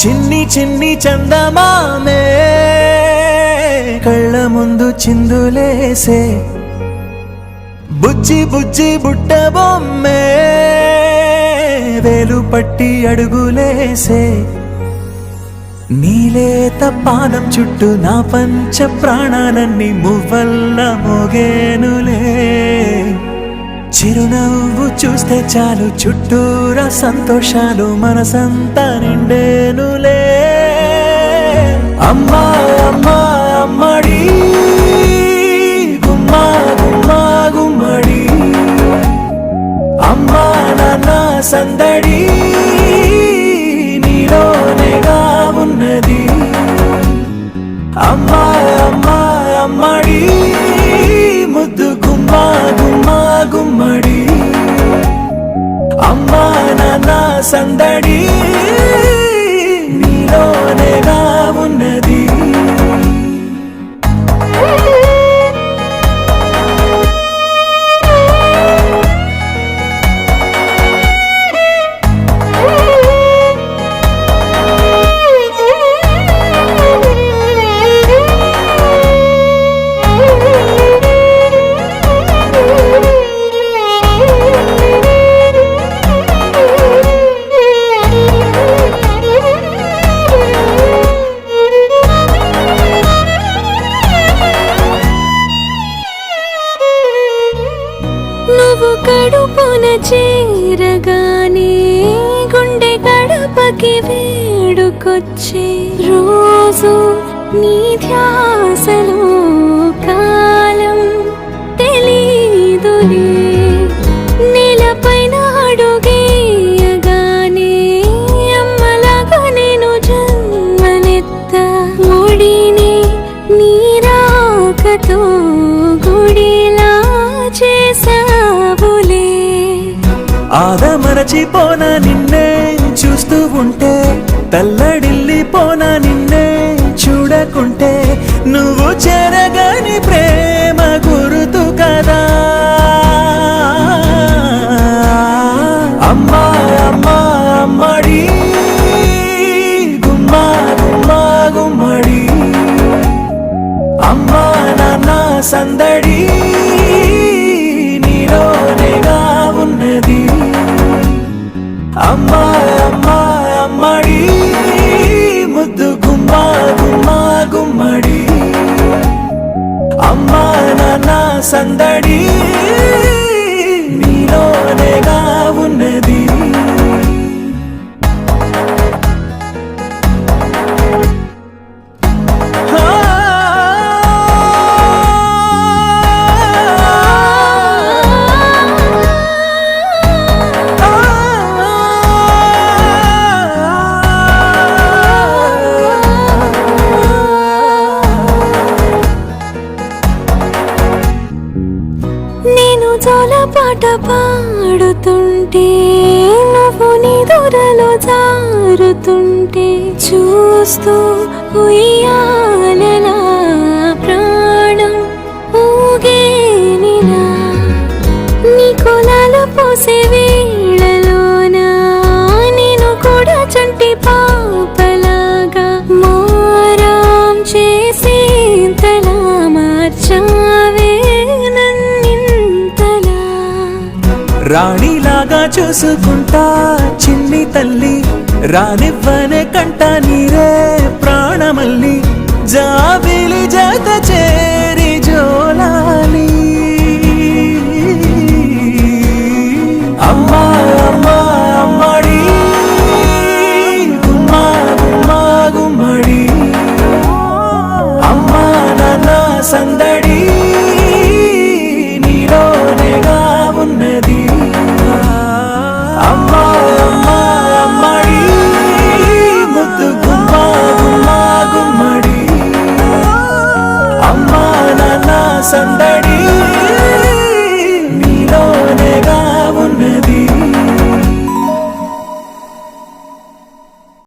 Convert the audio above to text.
చిన్ని చిన్ని చందమామే కళ్ళ ముందు చిందులేసే బుజ్జి బుజ్జి బుట్ట బొమ్మే వేలు పట్టి అడుగులేసే నీలేత పాదం చుట్టూ నా పంచ ప్రాణాలన్నీ మువ్వల్ల మోగేనులే చిరునవ్వు చూస్తే చాలు చుట్టూరా సంతోషాలు మనసంతా నిండేనులే అమ్మా అమ్మా అమ్మడి గుమ్మా గుమ్మా గుమ్మడి అమ్మా నాన్న సందడి నీలోనేగా ఉన్నది అమ్మా అమ్మా అమ్మడి ముద్దు గుమ్మా గుమ్మా గుమ్మడి అమ్మా నాన్న సందడి నీలోనేగా ఉన్నది నువ్వు కడుపున చేరగానే గుండె గడపకి వేడుకొచ్చే రోజు నీ ధ్యాసలో కాలం తెలీదులే నేలపైన అడుగేయగానే అమ్మలాగా నేను జన్మనెత్త ఒడిని నీ రాకతో గుడిలా చేసావులే ఆదమరచిపోన నిన్నే చూస్తూ ఉంటే తల్లడిల్లిపోన నిన్నే చూడకుంటే నువ్వు చెరగని ప్రేమ గుర్తు కదా అమ్మా అమ్మా అమ్మడి గుమ్మా గుమ్మా గుమ్మడి అమ్మా నాన్న సందడి నీలోనేగా ఉన్నది అమ్మా అమ్మా అమ్మడి ముద్దు గుమ్మా గుమ్మా గుమ్మడి అమ్మా నాన్న సందడి నీలోనేగా ఉన్నది నేను జోలపాట పాడుతుంటే నువ్వు నిదురలో జారుతుంటే చూస్తూ ఉయ్యాలలా ప్రాణం ఊగేనిలా నీ కొలాలు పోసే వేళలోనా నేను కూడా చంటి పాపలాగా మారాం చేసేంతలా మార్చావే రాణిలాగా చూసుకుంటా చిన్ని తల్లి రానివ్వనే కంట నీరే ప్రాణమల్లి జాబిలి జత చేరి జోలాలి అమ్మా అమ్మా అమ్మడి గుమ్మా గుమ్మా గుమ్మడి అమ్మా నాన్న సందడి నీలోనేగా ఉన్నది అమ్మా అమ్మా అమ్మడి ముద్దు గుమ్మా గుమ్మా గుమ్మడి అమ్మా నాన్న సందడి